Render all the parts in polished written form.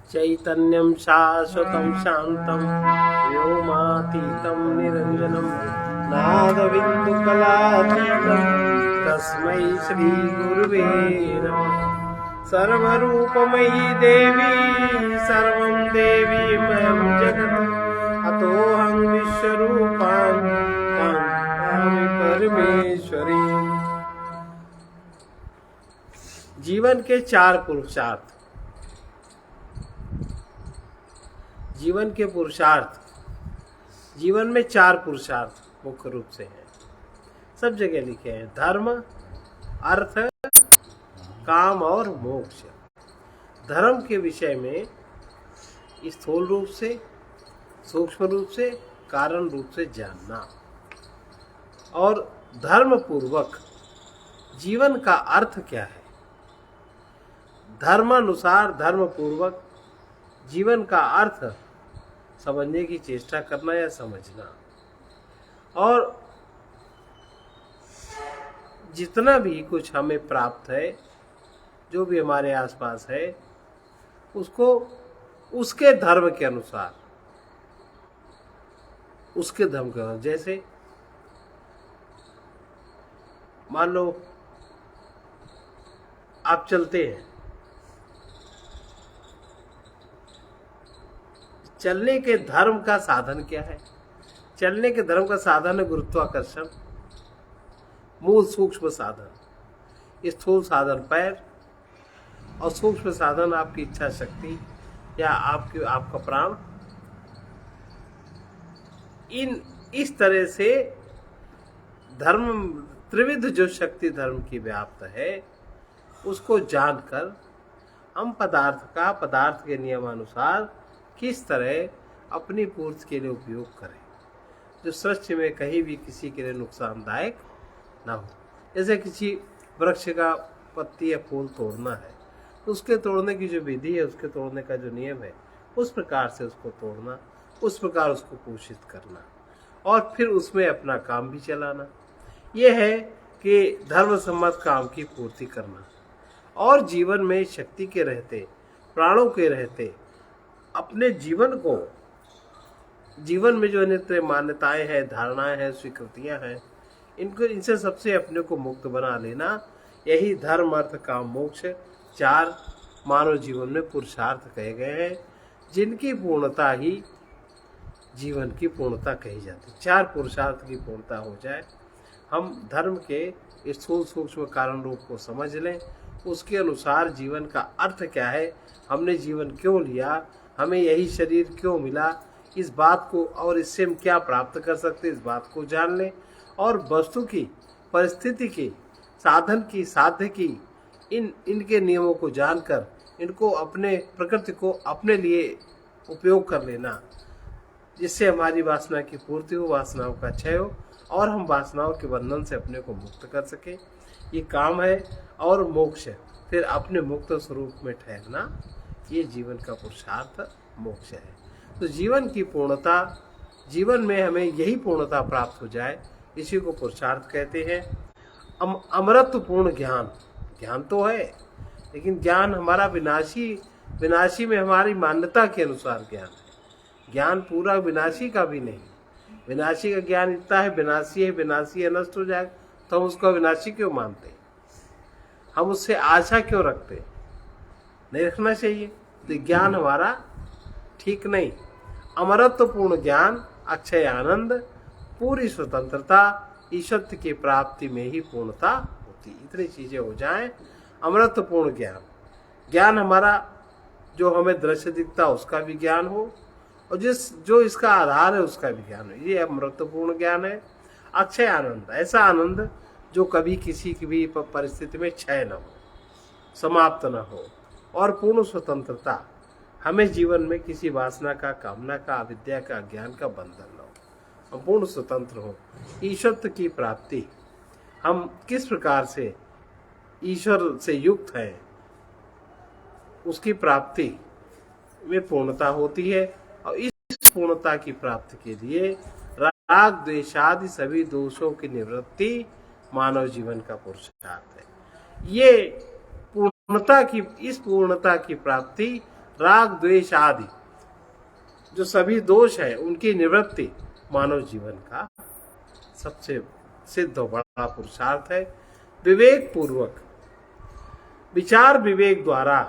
चैतन्यं शाश्वतं शान्तं व्योमातीतं निरञ्जनं नादबिन्दुकलातीतं तस्मै श्रीगुरुवे नमः। सर्वरूपमयी देवी सर्वं देवीमयं जगत् अतोऽहं विश्वरूपां कामयामि परमेश्वरी। जीवन के चार पुरुषार्थ। जीवन के पुरुषार्थ, जीवन में चार पुरुषार्थ मुख्य रूप से हैं, सब जगह लिखे हैं। धर्म, अर्थ, काम और मोक्ष। धर्म के विषय में स्थूल रूप से, सूक्ष्म रूप से, कारण रूप से जानना और धर्म पूर्वक जीवन का अर्थ क्या है, धर्मानुसार धर्म पूर्वक जीवन का अर्थ समझने की चेष्टा करना या समझना। और जितना भी कुछ हमें प्राप्त है, जो भी हमारे आसपास है, उसको उसके धर्म के अनुसार, उसके धर्म के अनुसार। जैसे मान लो आप चलते हैं, चलने के धर्म का साधन क्या है? चलने के धर्म का साधन है गुरुत्वाकर्षण, मूल सूक्ष्म साधन। स्थूल साधन पैर और सूक्ष्म साधन आपकी इच्छा शक्ति या आपका प्राण। इस तरह से धर्म, त्रिविध जो शक्ति धर्म की व्याप्त है, उसको जानकर हम पदार्थ के नियमानुसार किस तरह अपनी पूर्ति के लिए उपयोग करें, जो सृष्टि में कहीं भी किसी के लिए नुकसानदायक ना हो। जैसे किसी वृक्ष का पत्ती या फूल तोड़ना है, तो उसके तोड़ने की जो विधि है, उसके तोड़ने का जो नियम है, उस प्रकार से उसको तोड़ना, उस प्रकार उसको पोषित करना और फिर उसमें अपना काम भी चलाना। यह है कि धर्म सम्मत काम की पूर्ति करना। और जीवन में शक्ति के रहते, प्राणों के रहते, अपने जीवन में जो नित्य मान्यताएं हैं, धारणाएं हैं, स्वीकृतियां हैं, इनसे सबसे अपने को मुक्त बना लेना, यही धर्म, अर्थ, काम, मोक्ष चार मानव जीवन में पुरुषार्थ कहे गए हैं, जिनकी पूर्णता ही जीवन की पूर्णता कही जाती है। चार पुरुषार्थ की पूर्णता हो जाए, हम धर्म के स्थूल सूक्ष्म कारण रूप को समझ लें, उसके अनुसार जीवन का अर्थ क्या है, हमने जीवन क्यों लिया, हमें यही शरीर क्यों मिला, इस बात को, और इससे हम क्या प्राप्त कर सकते, इस बात को जान लें। और वस्तु की, परिस्थिति की, साधन की, साध्य की, इनके नियमों को जानकर इनको अपने प्रकृति को अपने लिए उपयोग कर लेना, जिससे हमारी वासना की पूर्ति हो, वासनाओं का क्षय हो और हम वासनाओं के बंधन से अपने को मुक्त कर सके। ये काम है। और मोक्ष, फिर अपने मुक्त स्वरूप में ठहरना, ये जीवन का पुरुषार्थ मोक्ष है। तो जीवन की पूर्णता, जीवन में हमें यही पूर्णता प्राप्त हो जाए, इसी को पुरुषार्थ कहते हैं। अमरत्वपूर्ण ज्ञान, ज्ञान तो है, लेकिन ज्ञान हमारा विनाशी में हमारी मान्यता के अनुसार ज्ञान है। ज्ञान पूरा विनाशी का भी नहीं। विनाशी का ज्ञान इतना है, विनाशी है, नष्ट हो जाएगा, तो हम उसको विनाशी क्यों मानते हैं? हम उससे आशा क्यों रखते हैं? नहीं रखना चाहिए। तो ज्ञान हमारा ठीक नहीं। अमरत्वपूर्ण ज्ञान, अक्षय आनंद, पूरी स्वतंत्रता, ईश्वर की प्राप्ति में ही पूर्णता होती। इतनी चीजें हो जाएं, अमरत्वपूर्ण ज्ञान, ज्ञान हमारा जो हमें दृश्य दिखता उसका भी ज्ञान हो, और जो इसका आधार है उसका भी ज्ञान हो, ये अमृतपूर्ण ज्ञान है। अक्षय आनंद, ऐसा आनंद जो कभी किसी की भी परिस्थिति में क्षय न हो, समाप्त न हो। और पूर्ण स्वतंत्रता, हमें जीवन में किसी वासना का, कामना का, अविद्या का, ज्ञान का बंधन न हो, हम पूर्ण स्वतंत्र हो। ईश्वर की प्राप्ति, हम किस प्रकार से ईश्वर से युक्त हैं, उसकी प्राप्ति में पूर्णता होती है। और इस पूर्णता की प्राप्ति के लिए राग द्वेषादि सभी दोषों की निवृत्ति मानव जीवन का पुरुषार्थ है। इस पूर्णता की प्राप्ति राग द्वेष आदि जो सभी दोष है उनकी निवृत्ति मानव जीवन का सबसे सिद्ध और बड़ा पुरुषार्थ है। विवेक पूर्वक विचार विवेक द्वारा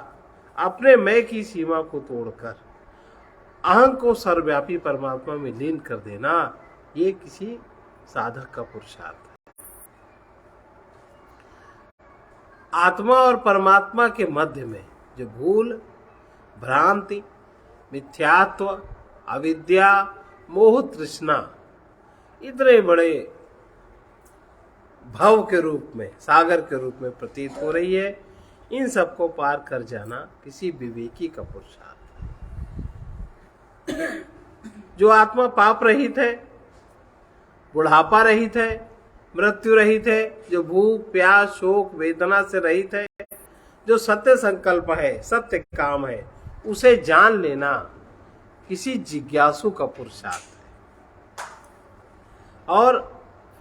अपने मैं की सीमा को तोड़कर अहं को सर्वव्यापी परमात्मा में लीन कर देना, ये किसी साधक का पुरुषार्थ है। आत्मा और परमात्मा के मध्य में जो भूल, भ्रांति, मिथ्यात्व, अविद्या, मोह, तृष्णा इतने बड़े भव के रूप में, सागर के रूप में प्रतीत हो रही है, इन सबको पार कर जाना किसी विवेकी का पुरुषार्थ है। जो आत्मा पाप रहित है, बुढ़ापा रहित है, मृत्यु रहित है, जो भूख प्यास शोक वेदना से रहित है, जो सत्य संकल्प है, सत्य काम है, उसे जान लेना किसी जिज्ञासु का पुरुषार्थ है। और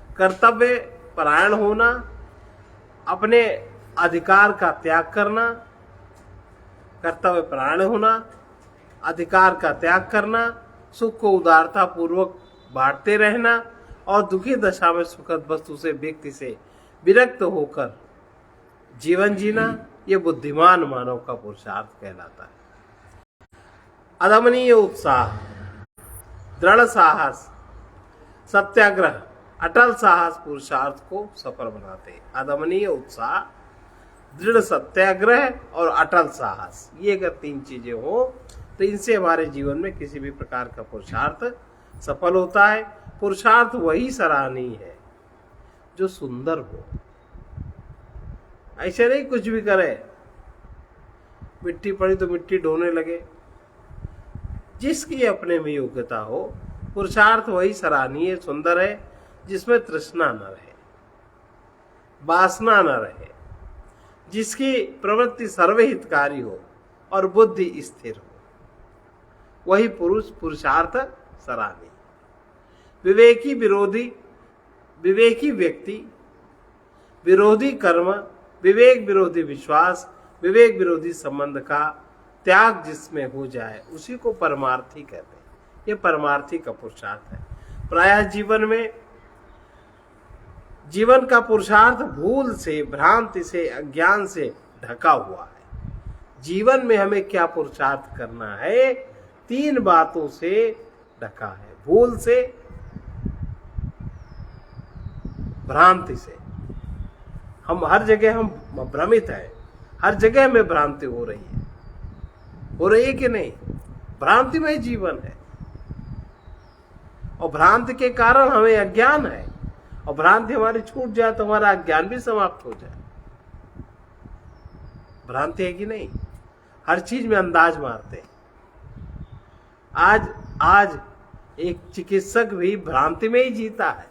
कर्तव्य परायण होना, अपने अधिकार का त्याग करना, कर्तव्य परायण होना, अधिकार का त्याग करना, सुख को उदारता पूर्वक बांटते रहना और दुखी दशा में सुखद वस्तु से व्यक्ति से विरक्त होकर जीवन जीना, ये बुद्धिमान मानव का पुरुषार्थ कहलाता है। अदमनीय उत्साह, दृढ़ साहस, सत्याग्रह, अटल साहस पुरुषार्थ को सफल बनाते हैं। अदमनीय उत्साह, दृढ़ सत्याग्रह और अटल साहस, ये अगर तीन चीजें हो तो इनसे हमारे जीवन में किसी भी प्रकार का पुरुषार्थ सफल होता है। पुरुषार्थ वही सराहनीय है जो सुंदर हो, ऐसे नहीं कुछ भी करे, मिट्टी पड़ी तो मिट्टी ढोने लगे। जिसकी अपने में योग्यता हो, पुरुषार्थ वही सराहनीय सुंदर है जिसमें तृष्णा न रहे, वासना न रहे, जिसकी प्रवृत्ति सर्वहितकारी हो और बुद्धि स्थिर हो, वही पुरुष पुरुषार्थ सराहनीय। विवेकी व्यक्ति विरोधी कर्म, विवेक विरोधी विश्वास, विवेक विरोधी संबंध का त्याग जिसमें हो जाए उसी को परमार्थी कहते हैं। ये परमार्थी का पुरुषार्थ है। प्रायः जीवन का पुरुषार्थ भूल से, भ्रांति से, अज्ञान से ढका हुआ है। जीवन में हमें क्या पुरुषार्थ करना है? तीन बातों से ढका है। भूल से, भ्रांति से। हम हर जगह हम भ्रमित है, हर जगह में भ्रांति हो रही है कि नहीं? भ्रांति में जीवन है और भ्रांति के कारण हमें अज्ञान है, और भ्रांति हमारी छूट जाए तो हमारा अज्ञान भी समाप्त हो जाए। भ्रांति है कि नहीं? हर चीज में अंदाज मारते हैं। आज एक चिकित्सक भी भ्रांति में ही जीता है।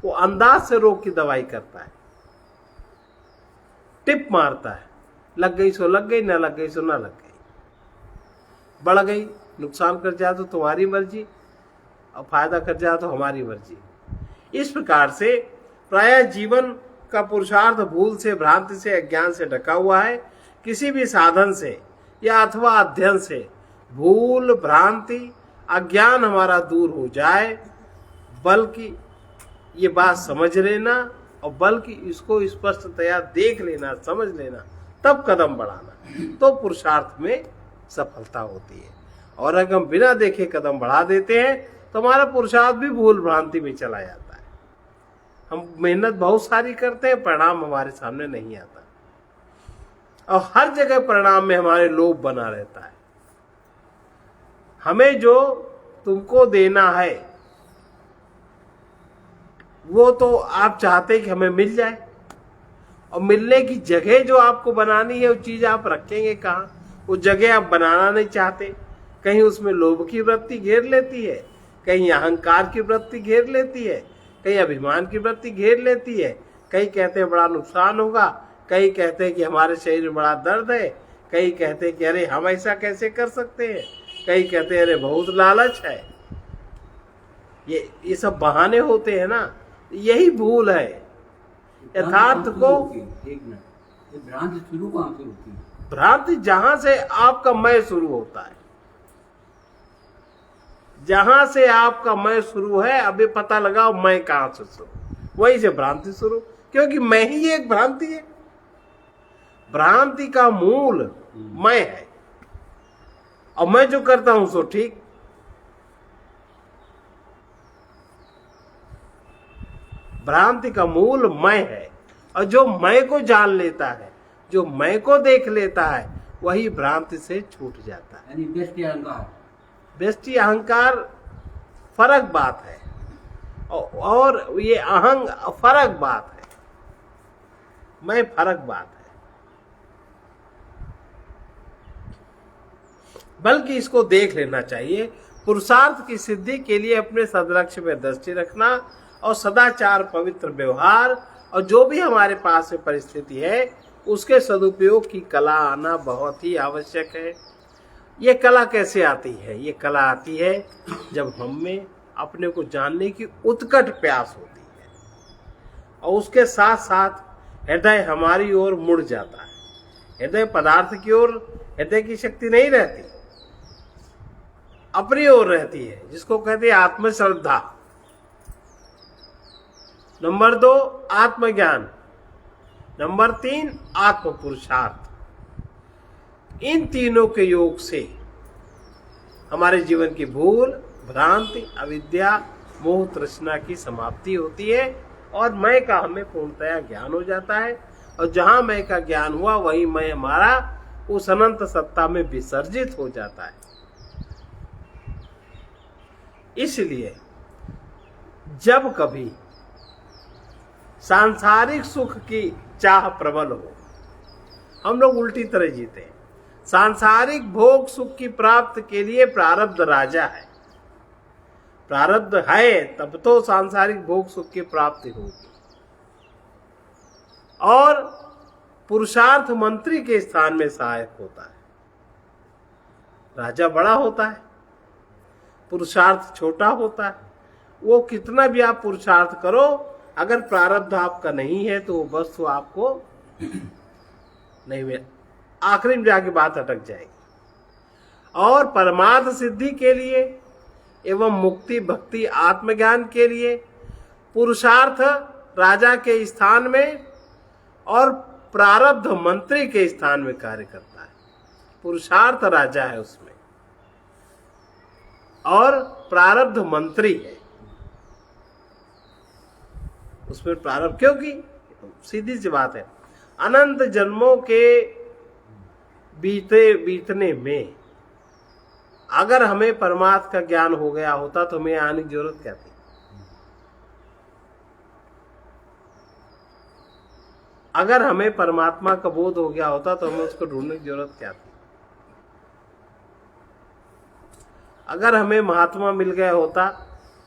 वो अंदाज से रोग की दवाई करता है, टिप मारता है, लग गई सो लग गई, न लग गई सो न लग गई, बढ़ गई नुकसान कर जाए तो तुम्हारी मर्जी और फायदा कर जाए तो हमारी मर्जी। इस प्रकार से प्रायः जीवन का पुरुषार्थ भूल से, भ्रांति से, अज्ञान से ढका हुआ है। किसी भी साधन से या अथवा अध्ययन से भूल, भ्रांति, अज्ञान हमारा दूर हो जाए, बल्कि ये बात समझ लेना और बल्कि इसको स्पष्टतया देख लेना, समझ लेना, तब कदम बढ़ाना, तो पुरुषार्थ में सफलता होती है। और अगर हम बिना देखे कदम बढ़ा देते हैं तो हमारा पुरुषार्थ भी भूल भ्रांति में चला जाता है। हम मेहनत बहुत सारी करते हैं, परिणाम हमारे सामने नहीं आता, और हर जगह परिणाम में हमारे लोभ बना रहता है। हमें जो तुमको देना है वो तो आप चाहते कि हमें मिल जाए, और मिलने की जगह जो आपको बनानी है वो चीज आप रखेंगे कहाँ? वो जगह आप बनाना नहीं चाहते। कहीं उसमें लोभ की वृत्ति घेर लेती है, कहीं अहंकार की वृत्ति घेर लेती है, कहीं अभिमान की वृत्ति घेर लेती है। कहीं कहते हैं बड़ा नुकसान होगा, कहीं कहते हैं कि हमारे शरीर में बड़ा दर्द है, कहीं कहते हैं कि अरे हम ऐसा कैसे कर सकते हैं, कहीं कहते हैं अरे बहुत लालच है। ये सब बहाने होते हैं ना, यही भूल है। यथार्थ को एक मिनट, भ्रांति शुरू कहाँ से होती है? भ्रांति जहां से आपका मैं शुरू होता है, जहां से आपका मैं शुरू है, अभी पता लगाओ मैं कहां से शुरू, वहीं से भ्रांति शुरू, क्योंकि मैं ही एक भ्रांति है। भ्रांति का मूल मैं है, और मैं जो करता हूं सो ठीक। भ्रांति का मूल मैं है, और जो मैं को जान लेता है, जो मैं को देख लेता है, वही भ्रांति से छूट जाता है। व्यष्टि अहंकार, व्यष्टि अहंकार फर्क बात है, और ये अहंग फर्क बात है, मैं फर्क बात है। बल्कि इसको देख लेना चाहिए। पुरुषार्थ की सिद्धि के लिए अपने सदलक्ष्य में दृष्टि रखना, और सदाचार, पवित्र व्यवहार, और जो भी हमारे पास में परिस्थिति है उसके सदुपयोग की कला आना बहुत ही आवश्यक है। ये कला कैसे आती है? ये कला आती है जब हम में अपने को जानने की उत्कट प्यास होती है, और उसके साथ साथ हृदय हमारी ओर मुड़ जाता है। हृदय पदार्थ की ओर हृदय की शक्ति नहीं रहती, अपनी ओर रहती है, जिसको कहते हैं आत्मश्रद्धा। नंबर 2 आत्मज्ञान, नंबर 3 आत्म पुरुषार्थ। इन तीनों के योग से हमारे जीवन की भूल, भ्रांति, अविद्या, मोह, तृष्णा की समाप्ति होती है, और मैं का हमें पूर्णतया ज्ञान हो जाता है। और जहां मैं का ज्ञान हुआ, वही मैं हमारा उस अनंत सत्ता में विसर्जित हो जाता है। इसलिए जब कभी सांसारिक सुख की चाह प्रबल हो, हम लोग उल्टी तरह जीते हैं। सांसारिक भोग सुख की प्राप्ति के लिए प्रारब्ध राजा है। प्रारब्ध है तब तो सांसारिक भोग सुख की प्राप्ति होगी। और पुरुषार्थ मंत्री के स्थान में सहायक होता है। राजा बड़ा होता है, पुरुषार्थ छोटा होता है। वो कितना भी आप पुरुषार्थ करो, अगर प्रारब्ध आपका नहीं है तो वो वस्तु आपको नहीं मिले, आखिरी में जाके बात अटक जाएगी। और परमार्थ सिद्धि के लिए एवं मुक्ति, भक्ति, आत्मज्ञान के लिए पुरुषार्थ राजा के स्थान में और प्रारब्ध मंत्री के स्थान में कार्य करता है। पुरुषार्थ राजा है उसमें, और प्रारब्ध मंत्री है उसमें। प्रारब्ध, क्योंकि सीधी सी बात है, अनंत जन्मों के बीतने में अगर हमें परमात्मा का ज्ञान हो गया होता तो हमें आने की जरूरत क्या थी? अगर हमें परमात्मा का बोध हो गया होता तो हमें उसको ढूंढने की जरूरत क्या थी? अगर हमें महात्मा मिल गया होता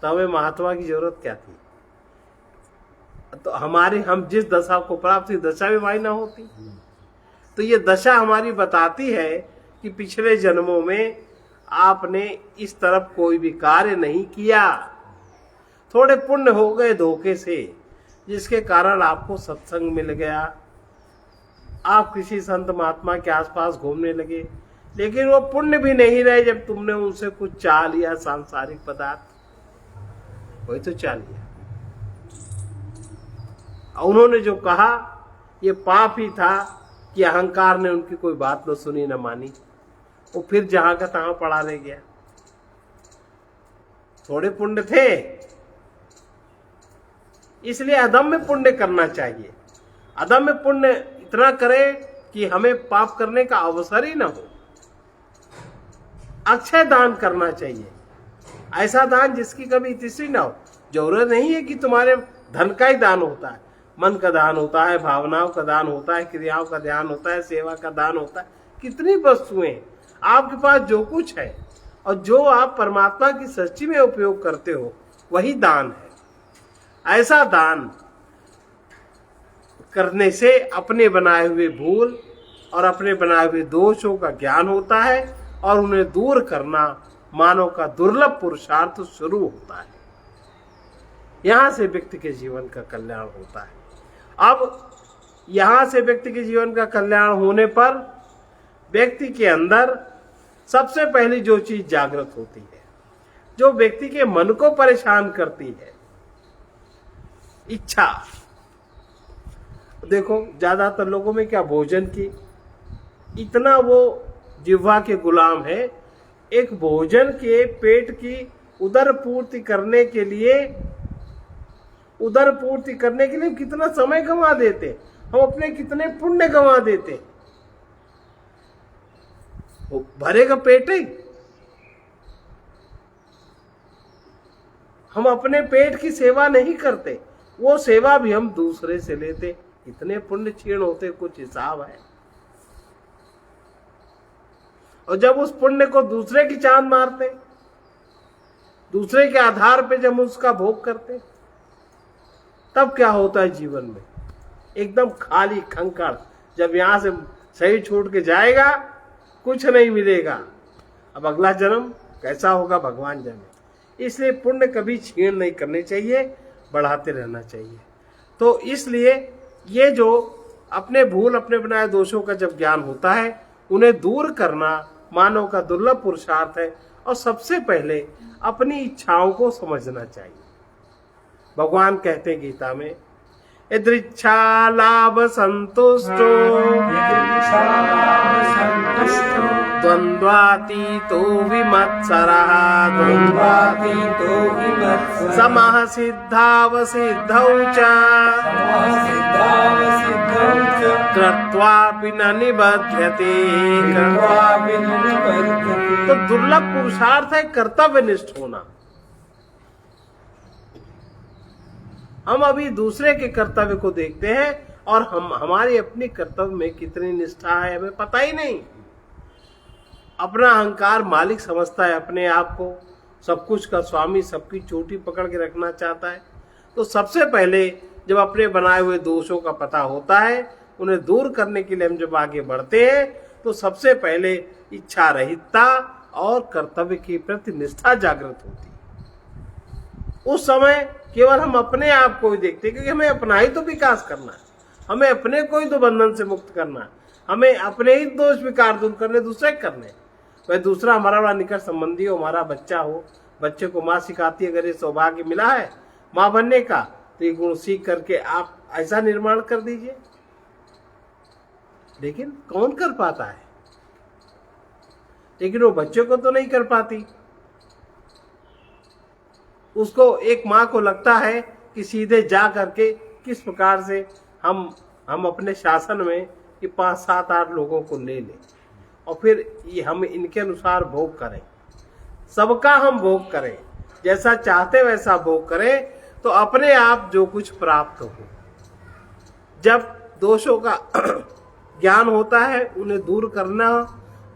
तो हमें महात्मा की जरूरत क्या थी? तो हम जिस दशा को प्राप्त हुई, दशा भी वही ना होती। तो ये दशा हमारी बताती है कि पिछले जन्मों में आपने इस तरफ कोई भी कार्य नहीं किया। थोड़े पुण्य हो गए धोखे से, जिसके कारण आपको सत्संग मिल गया, आप किसी संत महात्मा के आसपास घूमने लगे, लेकिन वो पुण्य भी नहीं रहे जब तुमने उनसे कुछ चाह लिया, सांसारिक पदार्थ वही तो चाह लिया। उन्होंने जो कहा ये पाप ही था कि अहंकार ने उनकी कोई बात न सुनी न मानी, वो फिर जहां का तहां पड़ा रह गया। थोड़े पुण्य थे, इसलिए अदम्य पुण्य करना चाहिए। अदम्य पुण्य इतना करे कि हमें पाप करने का अवसर ही ना हो। अक्षय दान करना चाहिए, ऐसा दान जिसकी कभी तीसरी ना हो। जरूरत नहीं है कि तुम्हारे धन का ही दान होता है, मन का दान होता है, भावनाओं का दान होता है, क्रियाओं का दान होता है, सेवा का दान होता है। कितनी वस्तुएं आपके पास, जो कुछ है और जो आप परमात्मा की सृष्टि में उपयोग करते हो वही दान है। ऐसा दान करने से अपने बनाए हुए भूल और अपने बनाए हुए दोषों का ज्ञान होता है, और उन्हें दूर करना मानव का दुर्लभ पुरुषार्थ शुरू होता है। यहां से व्यक्ति के जीवन का कल्याण होता है। अब यहां से व्यक्ति के जीवन का कल्याण होने पर व्यक्ति के अंदर सबसे पहली जो चीज जागृत होती है, जो व्यक्ति के मन को परेशान करती है, इच्छा। देखो ज्यादातर लोगों में क्या, भोजन की इतना वो जिह्वा के गुलाम है। एक भोजन के पेट की उदर पूर्ति करने के लिए कितना समय गंवा देते, हम अपने कितने पुण्य गंवा देते। वो भरेगा पेट ही, हम अपने पेट की सेवा नहीं करते, वो सेवा भी हम दूसरे से लेते। इतने पुण्य क्षीण होते, कुछ हिसाब है। और जब उस पुण्य को दूसरे की चांद मारते, दूसरे के आधार पे जब उसका भोग करते, तब क्या होता है जीवन में, एकदम खाली खंकर। जब यहां से शरीर छोड़ के जाएगा, कुछ नहीं मिलेगा। अब अगला जन्म कैसा होगा भगवान जाने। इसलिए पुण्य कभी क्षीण नहीं करने चाहिए, बढ़ाते रहना चाहिए। तो इसलिए ये जो अपने भूल, अपने बनाए दोषों का जब ज्ञान होता है, उन्हें दूर करना मानव का दुर्लभ पुरुषार्थ है। और सबसे पहले अपनी इच्छाओं को समझना चाहिए। भगवान कहते हैं गीता में, यदृच्छा लाभ संतुष्टो द्वंद्वातीतो विमत्सरः समः सिद्धावसिद्धौ च कृत्वापि न निबध्यते। तो दुर्लभ पुरुषार्थ है कर्तव्यनिष्ठ होना। हम अभी दूसरे के कर्तव्य को देखते हैं और हमारी अपनी कर्तव्य में कितनी निष्ठा है हमें पता ही नहीं। अपना अहंकार मालिक समझता है अपने आप को, सब कुछ का स्वामी, सबकी चोटी पकड़ के रखना चाहता है। तो सबसे पहले जब अपने बनाए हुए दोषों का पता होता है, उन्हें दूर करने के लिए हम जब आगे बढ़ते हैं, तो सबसे पहले इच्छा रहितता और कर्तव्य के प्रति निष्ठा जागृत होती है। उस समय केवल हम अपने आप को ही देखते हैं, क्योंकि हमें अपना ही तो विकास करना है, हमें अपने को ही तो बंधन से मुक्त करना है, हमें अपने ही दोष विकार दूर करने, दूसरे करने। वह दूसरा हमारा बड़ा निकट संबंधी हो, हमारा बच्चा हो, बच्चे को माँ सिखाती है, अगर ये सौभाग्य मिला है माँ बनने का, तो ये गुण सीख करके आप ऐसा निर्माण कर दीजिए। लेकिन कौन कर पाता है? लेकिन वो बच्चे को तो नहीं कर पाती। उसको, एक माँ को लगता है कि सीधे जा करके किस प्रकार से हम अपने शासन में ये 5, 7, 8 लोगों को ले लें और फिर ये हम इनके अनुसार भोग करें, सबका हम भोग करें, जैसा चाहते वैसा भोग करें, तो अपने आप जो कुछ प्राप्त हो। जब दोषों का ज्ञान होता है, उन्हें दूर करना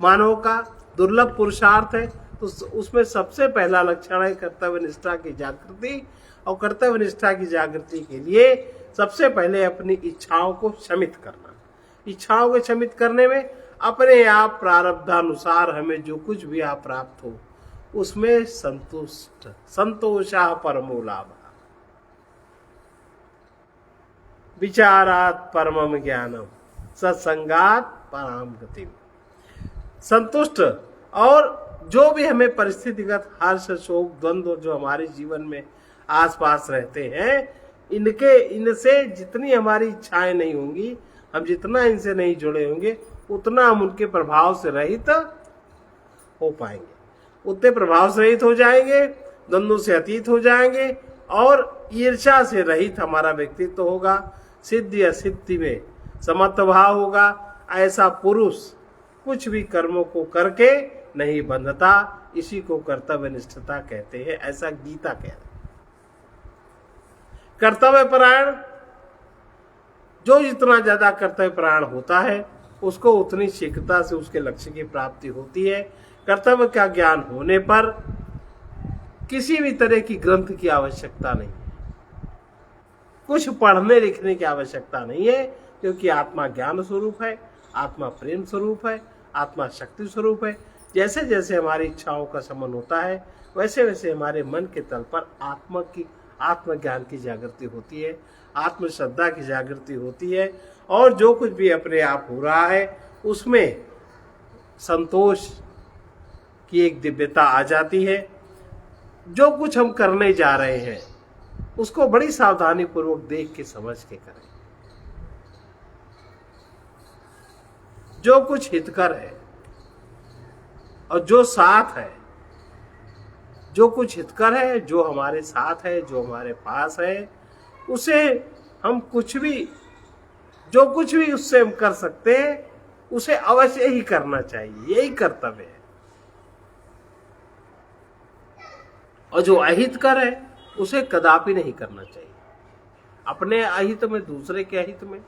मानव का दुर्लभ पुरुषार्थ है। तो उसमें सबसे पहला लक्षण है कर्तव्य निष्ठा की जागृति। और कर्तव्य निष्ठा की जागृति के लिए सबसे पहले अपनी इच्छाओं को शमित करना। इच्छाओं को शमित करने में अपने आप प्रारब्धानुसार हमें जो कुछ भी आप प्राप्त हो, उसमें संतुष्ट, संतोषा परमो लाभ, विचारात परमम ज्ञानम, सत्संगात पराम गतिम। संतुष्ट, और जो भी हमें परिस्थितिगत हर्ष, शोक, द्वंद्व जो हमारे जीवन में आसपास रहते हैं, इनसे जितनी हमारी इच्छाएं नहीं होंगी, हम जितना इनसे नहीं जुड़े होंगे, उतना हम उनके प्रभाव से रहित हो पाएंगे, उतने प्रभाव से रहित हो जाएंगे, द्वंद्वों से अतीत हो जाएंगे और ईर्ष्या से रहित हमारा व्यक्तित्व होगा। सिद्धि असिद्धि में समत्व भाव होगा। ऐसा पुरुष कुछ भी कर्मों को करके नहीं बंधता, इसी को कर्तव्य निष्ठता कहते हैं, ऐसा गीता कहते हैं। कर्तव्य परायण, जो जितना ज्यादा कर्तव्य परायण होता है, उसको उतनी शीघ्रता से उसके लक्ष्य की प्राप्ति होती है। कर्तव्य का ज्ञान होने पर किसी भी तरह की ग्रंथ की आवश्यकता नहीं है, कुछ पढ़ने लिखने की आवश्यकता नहीं है, क्योंकि आत्मा ज्ञान स्वरूप है, आत्मा प्रेम स्वरूप है, आत्मा शक्ति स्वरूप है। जैसे जैसे हमारी इच्छाओं का समन होता है, वैसे वैसे हमारे मन के तल पर आत्मज्ञान की जागृति होती है, आत्मश्रद्धा की जागृति होती है, और जो कुछ भी अपने आप हो रहा है उसमें संतोष की एक दिव्यता आ जाती है। जो कुछ हम करने जा रहे हैं उसको बड़ी सावधानी पूर्वक देख के समझ के करें। जो कुछ हितकर है और जो साथ है, जो कुछ हितकर है, जो हमारे साथ है, जो हमारे पास है, उसे हम कुछ भी, जो कुछ भी उससे हम कर सकते हैं उसे अवश्य ही करना चाहिए। यही कर्तव्य है। और जो अहितकर है उसे कदापि नहीं करना चाहिए। अपने अहित में, दूसरे के अहित में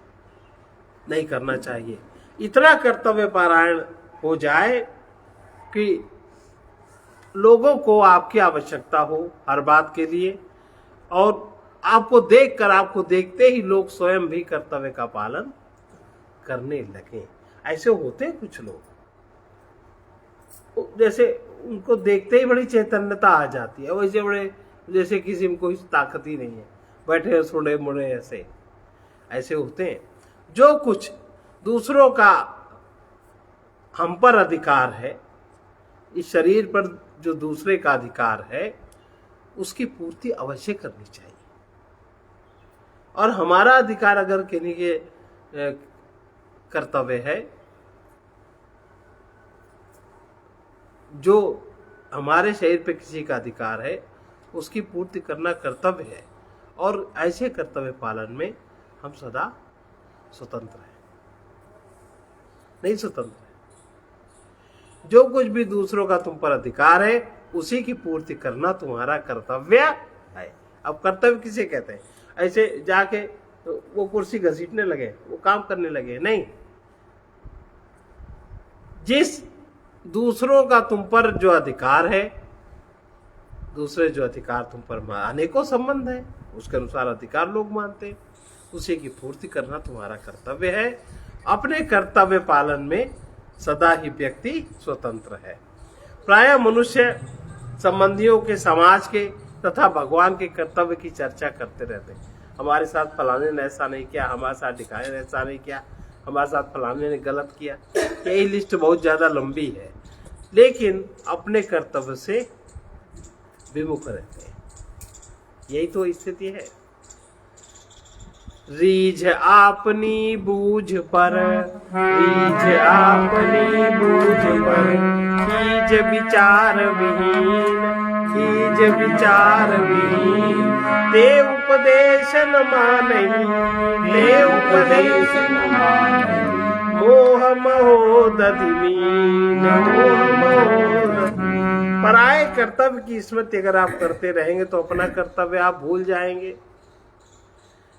नहीं करना चाहिए। इतना कर्तव्य परायण हो जाए कि लोगों को आपकी आवश्यकता हो हर बात के लिए, और आपको देखकर, आपको देखते ही लोग स्वयं भी कर्तव्य का पालन करने लगे। ऐसे होते हैं कुछ लोग, जैसे उनको देखते ही बड़ी चैतन्यता आ जाती है, वैसे बड़े जैसे किसी में कोई ताकत ही नहीं है, बैठे सोड़े मुड़े ऐसे होते हैं। जो कुछ दूसरों का हम पर अधिकार है, इस शरीर पर जो दूसरे का अधिकार है, उसकी पूर्ति अवश्य करनी चाहिए। और हमारा अधिकार अगर किन्हीं के कर्तव्य है, जो हमारे शरीर पे किसी का अधिकार है, उसकी पूर्ति करना कर्तव्य है। और ऐसे कर्तव्य पालन में हम सदा स्वतंत्र हैं, नहीं स्वतंत्र है। जो कुछ भी दूसरों का तुम पर अधिकार है उसी की पूर्ति करना तुम्हारा कर्तव्य है। अब कर्तव्य किसे कहते हैं? ऐसे जाके वो कुर्सी घसीटने लगे, वो काम करने लगे, नहीं। जिस दूसरों का तुम पर जो अधिकार है, दूसरे जो अधिकार तुम पर अनेकों संबंध है, उसके अनुसार अधिकार लोग मानते हैं, उसी की पूर्ति करना तुम्हारा कर्तव्य है। अपने कर्तव्य पालन में सदा ही व्यक्ति स्वतंत्र है। प्रायः मनुष्य संबंधियों के, समाज के तथा भगवान के कर्तव्य की चर्चा करते रहते हैं। हमारे साथ फलाने ने ऐसा नहीं किया, हमारे साथ ढिकाने ने ऐसा नहीं किया, हमारे साथ फलाने ने गलत किया। यही लिस्ट बहुत ज्यादा लंबी है, लेकिन अपने कर्तव्य से विमुख रहते हैं। यही तो स्थिति है। रीझ आपनी बूझ पर, रीझ आपनी बूझ पर, कीज विचार विहीन, कीज विचार विहीन। ते उपदेश न मानहि, ते उपदेश न मानहि। मोह मोह दधिमीन, मोह मोह दधिमीन। पराये कर्तव्य की स्मृति अगर आप करते रहेंगे तो अपना कर्तव्य आप भूल जाएंगे,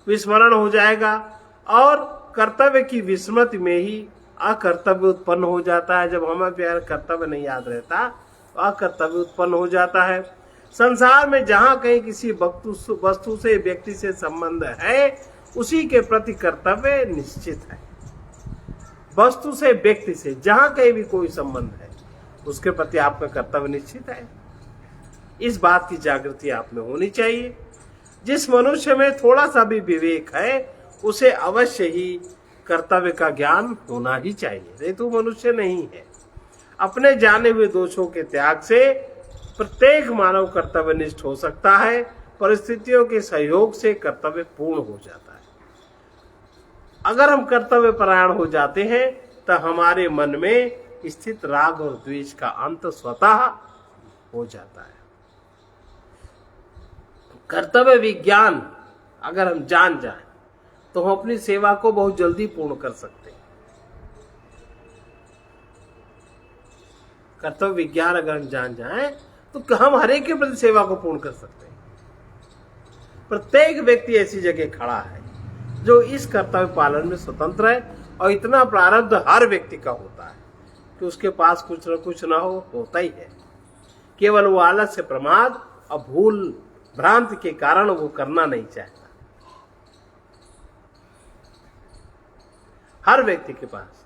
विस्मरण हो जाएगा। और कर्तव्य की विस्मृति में ही अकर्तव्य उत्पन्न हो जाता है। जब हमें प्यार कर्तव्य नहीं याद रहता तो अकर्तव्य उत्पन्न हो जाता है। संसार में जहां कहीं किसी वस्तु से, व्यक्ति से संबंध है, उसी के प्रति कर्तव्य निश्चित है। वस्तु से, व्यक्ति से जहां कहीं भी कोई संबंध है, उसके प्रति आपका कर्तव्य निश्चित है। इस बात की जागृति आप में होनी चाहिए। जिस मनुष्य में थोड़ा सा भी विवेक है उसे अवश्य ही कर्तव्य का ज्ञान होना ही चाहिए, नहीं तो मनुष्य नहीं है। अपने जाने हुए दोषों के त्याग से प्रत्येक मानव कर्तव्यनिष्ठ हो सकता है। परिस्थितियों के सहयोग से कर्तव्य पूर्ण हो जाता है। अगर हम कर्तव्य परायण हो जाते हैं तो हमारे मन में स्थित राग और द्वेष का अंत स्वतः हो जाता है। कर्तव्य विज्ञान अगर हम जान जाएं तो हम अपनी सेवा को बहुत जल्दी पूर्ण कर सकते हैं। कर्तव्य विज्ञान अगर हम जान जाएं तो हम हर एक के प्रति सेवा को पूर्ण कर सकते हैं। प्रत्येक व्यक्ति ऐसी जगह खड़ा है जो इस कर्तव्य पालन में स्वतंत्र है, और इतना प्रारब्ध हर व्यक्ति का होता है कि उसके पास कुछ न कुछ ना हो, होता ही है। केवल वो आलस्य, प्रमाद और भूल भ्रांति के कारण वो करना नहीं चाहता। हर व्यक्ति के पास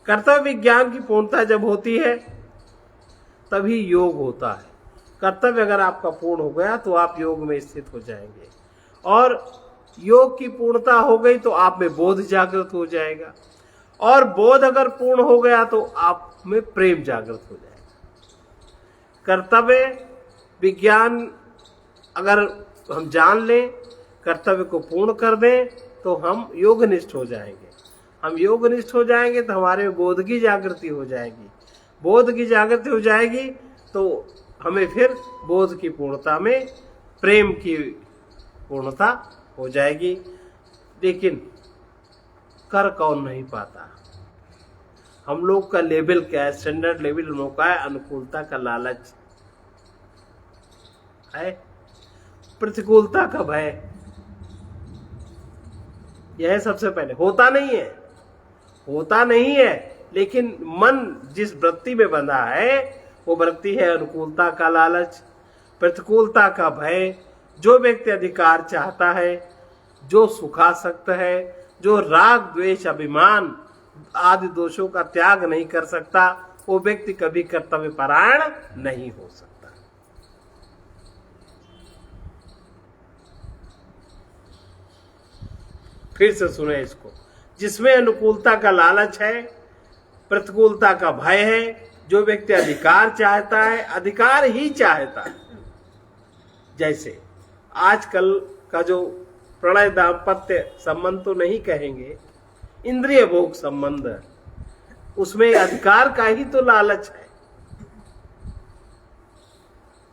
कर्तव्य विज्ञान की पूर्णता जब होती है तभी योग होता है। कर्तव्य अगर आपका पूर्ण हो गया तो आप योग में स्थित हो जाएंगे, और योग की पूर्णता हो गई तो आप में बोध जागृत हो जाएगा। और बोध अगर पूर्ण हो गया तो आप में प्रेम जागृत हो जाएगा। कर्तव्य विज्ञान अगर हम जान लें, कर्तव्य को पूर्ण कर दें, तो हम योगनिष्ठ हो जाएंगे। हम योगनिष्ठ हो जाएंगे तो हमारे बोध की जागृति हो जाएगी। बोध की जागृति हो जाएगी तो हमें फिर बोध की पूर्णता में प्रेम की पूर्णता हो जाएगी। लेकिन कर कौन नहीं पाता? हम लोग का लेवल क्या है? स्टैंडर्ड लेवल हम लोग का है अनुकूलता का लालच है, प्रतिकूलता का भय। यह सबसे पहले होता नहीं है, लेकिन मन जिस वृत्ति में बंधा है वो वृत्ति है अनुकूलता का लालच, प्रतिकूलता का भय। जो व्यक्ति अधिकार चाहता है, जो सुखासक्त है, जो राग द्वेष अभिमान आदि दोषों का त्याग नहीं कर सकता, वो व्यक्ति कभी कर्तव्य परायण नहीं हो सकता। फिर से सुने इसको। जिसमें अनुकूलता का लालच है, प्रतिकूलता का भय है, जो व्यक्ति अधिकार चाहता है, अधिकार ही चाहता है। जैसे आजकल का जो प्रणय दाम्पत्य संबंध तो नहीं कहेंगे, इंद्रिय भोग संबंध, उसमें अधिकार का ही तो लालच है,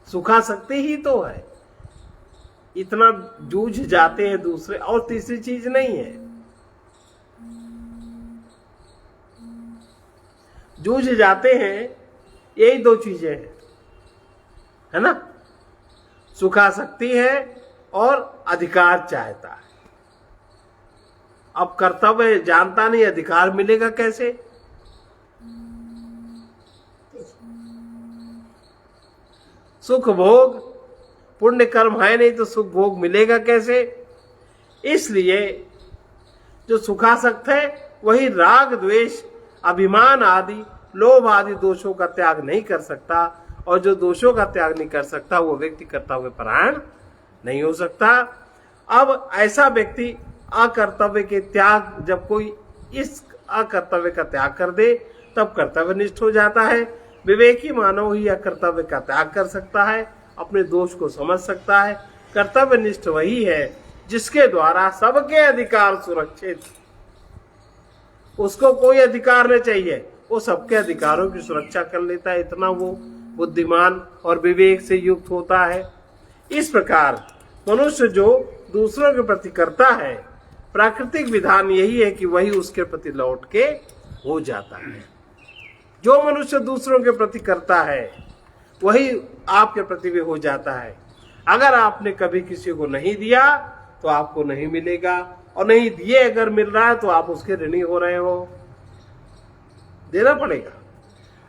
सुखासक्ति ही तो है। इतना जूझ जाते हैं दूसरे, और तीसरी चीज नहीं है। जूझ जाते हैं, यही दो चीजें हैं, है ना? सुखासक्ति है और अधिकार चाहता है। अब कर्तव्य जानता नहीं, अधिकार मिलेगा कैसे? सुख भोग, पुण्य कर्म है नहीं तो सुख भोग मिलेगा कैसे? इसलिए जो सुखासक्त है वही राग द्वेष अभिमान आदि लोभ आदि दोषों का त्याग नहीं कर सकता, और जो दोषों का त्याग नहीं कर सकता वो व्यक्ति कर्तव्य परायण नहीं हो सकता। अब ऐसा व्यक्ति अकर्तव्य के त्याग, जब कोई इस अकर्तव्य का त्याग कर दे तब कर्तव्यनिष्ठ हो जाता है। विवेकी मानव ही अकर्तव्य का त्याग कर सकता है, अपने दोष को समझ सकता है। कर्तव्यनिष्ठ वही है जिसके द्वारा सबके अधिकार सुरक्षित, उसको कोई अधिकार नहीं चाहिए, वो सबके अधिकारों की सुरक्षा कर लेता है। इतना वो बुद्धिमान और विवेक से युक्त होता है। इस प्रकार मनुष्य जो दूसरों के प्रति करता है, प्राकृतिक विधान यही है कि वही उसके प्रति लौट के हो जाता है। जो मनुष्य दूसरों के प्रति करता है वही आपके प्रति भी हो जाता है। अगर आपने कभी किसी को नहीं दिया तो आपको नहीं मिलेगा, और नहीं दिए अगर मिल रहा है तो आप उसके ऋणी हो रहे हो, देना पड़ेगा।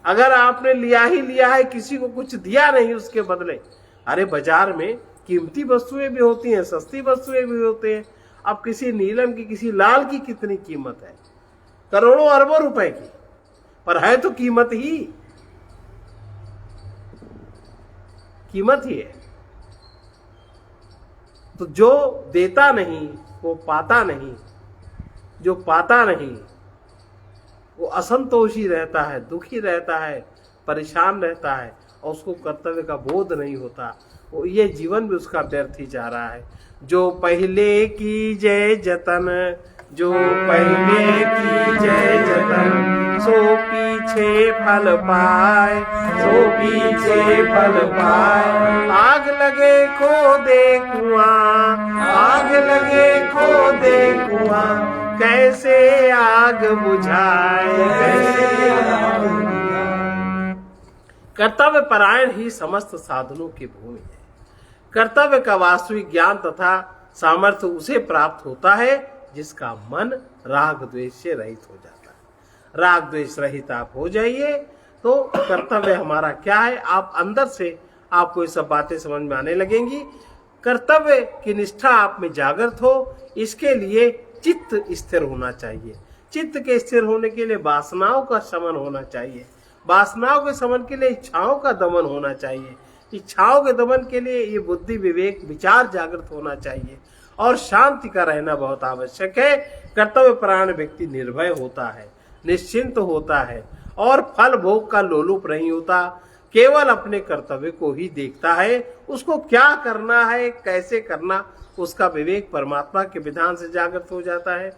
अगर आपने लिया ही लिया है, किसी को कुछ दिया नहीं उसके बदले, अरे बाजार में कीमती वस्तुएं भी होती हैं, सस्ती वस्तुएं भी होते हैं। अब किसी नीलम की, किसी लाल की कितनी कीमत है? करोड़ों अरबों रुपए की, पर है तो कीमत ही है। तो जो देता नहीं वो पाता नहीं, जो पाता नहीं वो असंतोषी रहता है, दुखी रहता है, परेशान रहता है, और उसको कर्तव्य का बोध नहीं होता। वो ये जीवन भी उसका व्यर्थ ही जा रहा है। जो पहले की जय जतन, जो पहले की जय जतन, सो पीछे फल पाए, सो पीछे फल पाए। आग लगे खो दे कुआं, आग लगे खो दे कुआं, कैसे आग बुझाए, कैसे आग बुझाए। कर्तव्य परायण ही समस्त साधनों की भूमि है। कर्तव्य का वास्तविक ज्ञान तथा सामर्थ्य उसे प्राप्त होता है जिसका मन राग द्वेष से रहित हो जाता है। राग द्वेष रहित आप हो जाइए तो कर्तव्य हमारा क्या है, आप अंदर से आपको ये सब बातें समझ में आने लगेंगी। कर्तव्य की निष्ठा आप में जागृत हो, इसके लिए चित्त स्थिर होना चाहिए। चित्त के स्थिर होने के लिए वासनाओं का शमन होना चाहिए। वासनाओं के शमन के लिए इच्छाओं का दमन होना चाहिए। इच्छाओं के दमन के लिए ये बुद्धि विवेक विचार जागृत होना चाहिए, और शांति का रहना बहुत आवश्यक है। कर्तव्य परायण व्यक्ति निर्भय होता है। निश्चिंत होता है और फल भोग का लोलुप नहीं होता, केवल अपने कर्तव्य को ही देखता है। उसको क्या करना है, कैसे करना, उसका विवेक परमात्मा के विधान से जागृत हो जाता है।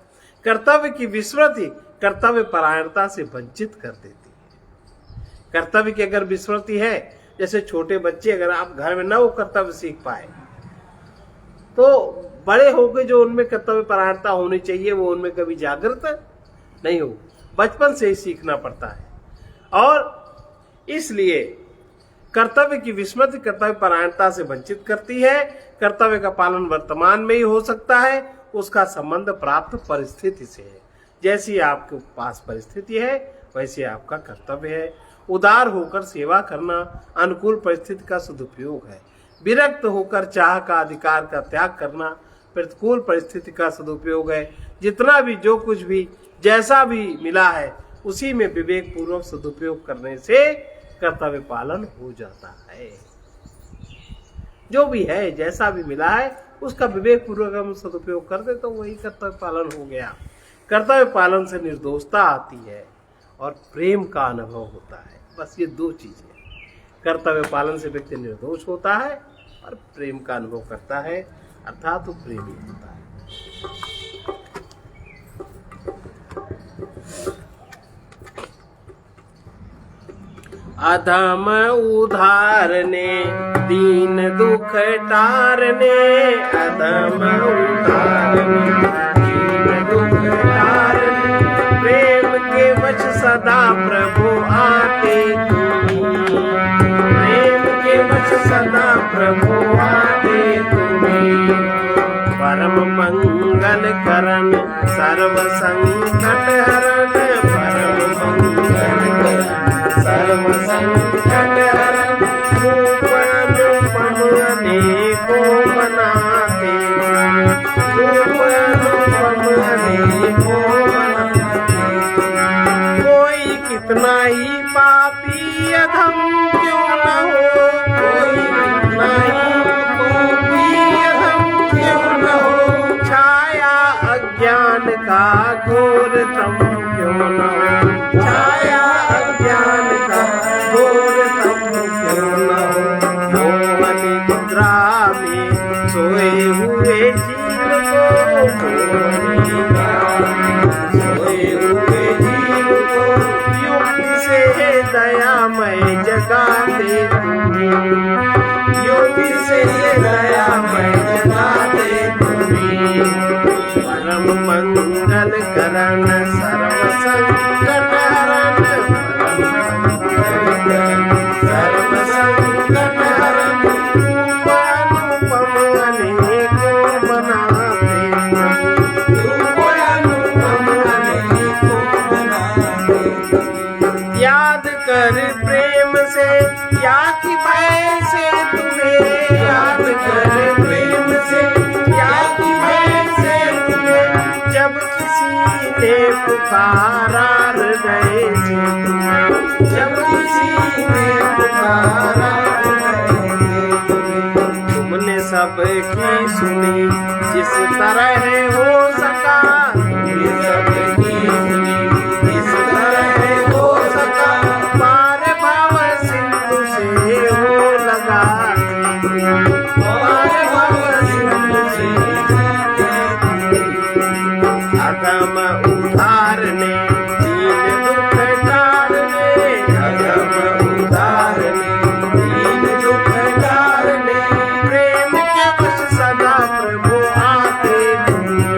कर्तव्य की विस्मृति कर्तव्य परायणता से वंचित कर देती है। कर्तव्य की अगर विस्मृति है, जैसे छोटे बच्चे अगर आप घर में न वो कर्तव्य सीख पाए, तो बड़े होकर जो उनमें कर्तव्य परायणता होनी चाहिए वो उनमें कभी जागृत नहीं हो। बचपन से ही सीखना पड़ता है। और इसलिए कर्तव्य की विस्मृति कर्तव्य परायणता से वंचित करती है। कर्तव्य का पालन वर्तमान में ही हो सकता है, उसका संबंध प्राप्त परिस्थिति से है। जैसी आपके पास परिस्थिति है वैसे आपका कर्तव्य है। उदार होकर सेवा करना अनुकूल परिस्थिति का सदुपयोग है। विरक्त होकर चाह का अधिकार का त्याग करना प्रतिकूल परिस्थिति का सदुपयोग है। जितना भी जो कुछ भी जैसा भी मिला है उसी में विवेक पूर्वक सदुपयोग करने से कर्तव्य पालन हो जाता है। जो भी है जैसा भी मिला है उसका विवेक पूर्वक हम सदुपयोग कर दे तो वही कर्तव्य पालन हो गया। कर्तव्य पालन से निर्दोषता आती है और प्रेम का अनुभव होता है। बस ये दो चीजें। कर्तव्य पालन से व्यक्ति निर्दोष होता है और प्रेम का अनुभव करता है, अर्थात वो प्रेमी होता है। अधम उधारने दीन दुख टारने, अधम उधारने दीन दुख टारने, प्रेम के वश सदा प्रभु आते तुम्हीं, प्रेम के वश सदा प्रभु आते तुम्हीं। परम मंगल करन सर्व संकट हरन, परम मंगल करन सर्व संकट हरन, रूप अनुपम अनेको बनाते, रूप अनुपम अनेको बनाते। कोई कितना ही पापी अधम क्यों न हो, कोई कितना ही पापी अधम क्यों न हो, छाया अज्ञान का घोरतम क्यों न हो, छाया अज्ञान का घोरतम क्यों न हो। मोह निद्रा में सोए हुए जीव को, सोए हुए जीव को युक्ति से दयामय जगाते तुम्हीं, युक्ति से दयामय जगाते तुम्हीं। परम मंगल करन सर्व संकट हरन, सर्व संकट हरन, रूप अनुपम अनेको बनाते, रूप अनुपम अनेको बनाते। याद कर प्रेम से या कि भय से तुम्हें, याद कर प्रेम से या कि भय से तुम्हें, जब किसी ने पुकारा हृदय से तुम्हें, जब किसी ने पुकारा हृदय से तुम्हें। तुमने सबकी सुनी जिस तरह हो सका, तुमने सबकी सुनी जिस तरह हो सका, पार भव सिंधु से हो लगा, पार भव सिंधु से अधम उधारने दीन दुख टारने, अधम उधारने दीन दुख टारने, प्रेम के वश सदा प्रभु आते तुम्हीं,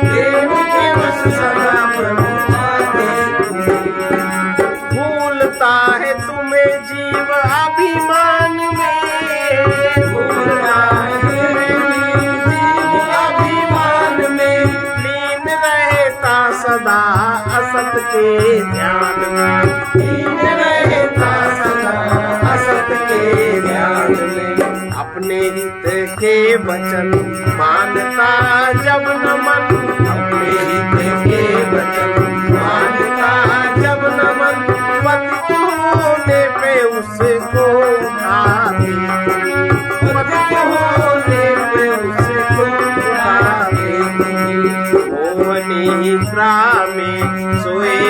प्रेम के वश सदा प्रभु आते तुम्हीं। भूलता है तुम्हें जीव अभिमान में, भूलता है तुम्हें जीव अभिमान में, लीन रहता सदा असत के ध्यान में, लीन रहता सदा असत के ध्यान में। अपने हित के वचन मानता जब न मन, अपने हित के वचन मानता जब न मन, पतित होने पे उसको उठाते, पतित होने पे उसको उठाते। मोह निद्रा में सोए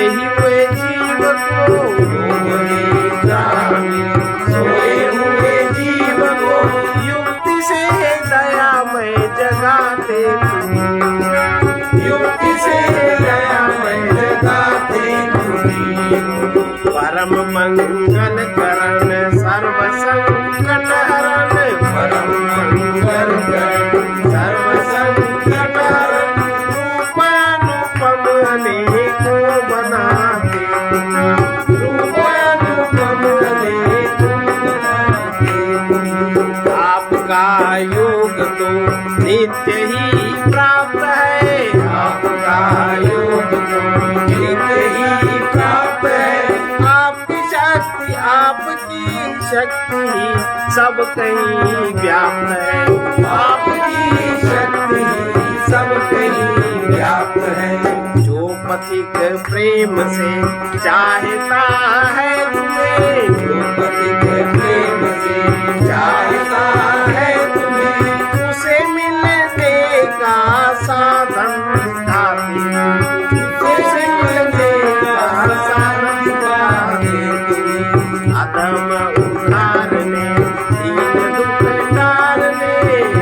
परम मंगल करण सर्व संकट हरण, परम मंगल करण सर्व संकट हरण, रूपानुपम अनेको बनाते, रूपानुपम अनेको बनाते। आपका योग तो नित्य ही प्राप्त है, आपका योग तो नित्य ही प्राप्त है। आपकी शक्ति सब कहीं व्याप्त है, आपकी शक्ति सब कहीं व्याप्त है। जो पथिक प्रेम से चाहता है तुम्हें, जो पथिक प्रेम से चाहता है तुम्हें, उसे मिलने का साधन दिखाते, उसे मिलने का साधन दिखाते। अधम उद्धारने दीन दुख टारने,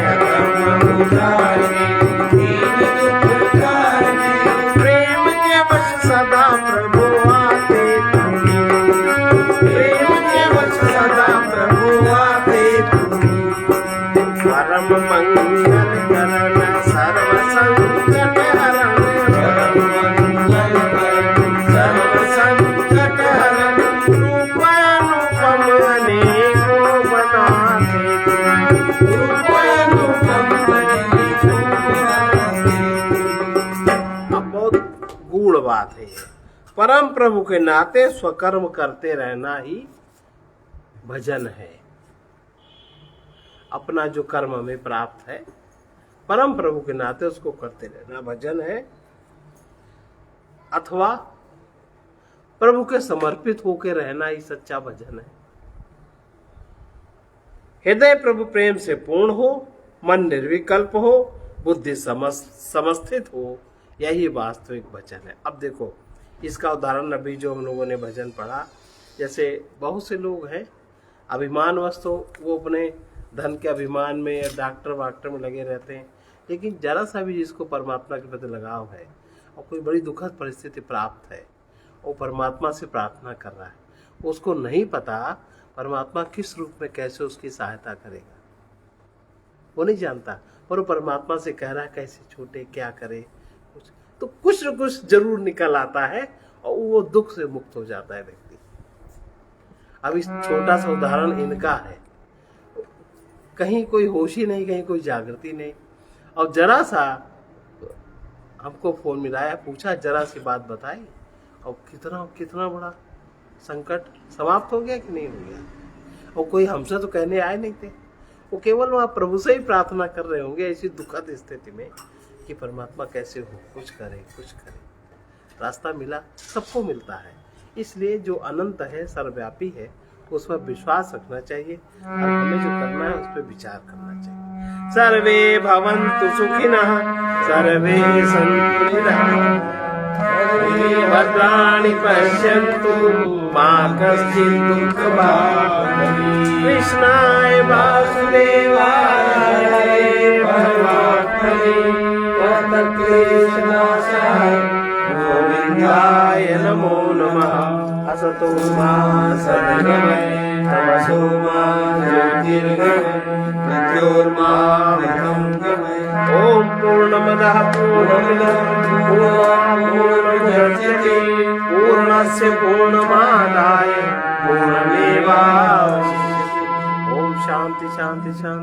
अधम उद्धारने दीन दुख टारने, प्रेम के वश सदा प्रभु आते तुम्हें, प्रेम के वश सदा प्रभु आते तुम्हें। परम मंगल करण सर्व संकट हरण, परम मंगल करण सर्व संकट हरण, रूपानुपम अनेको बनाते, रूपानुपम अनेको बनाते। अब बहुत गूढ़ बात है ये। परम प्रभु के नाते स्वकर्म करते रहना ही भजन है। अपना जो कर्म हमें प्राप्त है परम प्रभु के नाते उसको करते रहना भजन है, अथवा प्रभु के समर्पित होकर रहना ही सच्चा भजन है। हृदय प्रभु प्रेम से पूर्ण हो, मन निर्विकल्प हो, बुद्धि समस्थित हो, यही वास्तविक भजन है। अब देखो इसका उदाहरण अभी जो हम लोगों ने भजन पढ़ा, जैसे बहुत से लोग हैं अभिमानवश तो वो अपने धन के अभिमान में या डॉक्टर वाक्टर में लगे रहते हैं, लेकिन जरा सा भी जिसको परमात्मा के प्रति लगाव है और कोई बड़ी दुखद परिस्थिति प्राप्त है, वो परमात्मा से प्रार्थना कर रहा है, उसको नहीं पता परमात्मा किस रूप में कैसे उसकी सहायता करेगा, वो नहीं जानता, पर वो परमात्मा से कह रहा है कैसे छूटे, क्या करे, तो कुछ न कुछ जरूर निकल आता है और वो दुख से मुक्त हो जाता है व्यक्ति। अब इस छोटा सा उदाहरण इनका है, कहीं कोई होश ही नहीं, कहीं कोई जागृति नहीं, और जरा सा हमको फोन मिलाया, पूछा जरा सी बात बताई, और कितना बड़ा संकट समाप्त हो गया कि नहीं हो गया। और कोई हमसे तो कहने आए नहीं थे, वो केवल वहाँ प्रभु से ही प्रार्थना कर रहे होंगे ऐसी दुखद स्थिति में कि परमात्मा कैसे हो, कुछ करे। रास्ता मिला, सबको मिलता है। इसलिए जो अनंत है, सर्वव्यापी है, उस पर विश्वास रखना चाहिए और हमें जो करना है उस पर विचार करना चाहिए। सर्वे भवन्तु सुखिनः, सर्वे सन्तु निरामयाः, सर्वे भद्राणि पश्यन्तु मा कश्चित् दुःखभाग् भवेत्। कृष्णाय वासुदेवाय हरे परमात्मने क्लेशनाशाय गोविन्दाय नमो नमः। असतो मा सद्गमय तमसो मा ज्योतिर्गमय मृत्योर्मामृतं गमय। ॐ पूर्णमदः पूर्णमिदं पूर्णमुदच्यते पूर्णस्य पूर्णमादाय पूर्णमेवावशिष्यते। ॐ शान्ति शान्ति शान्ति।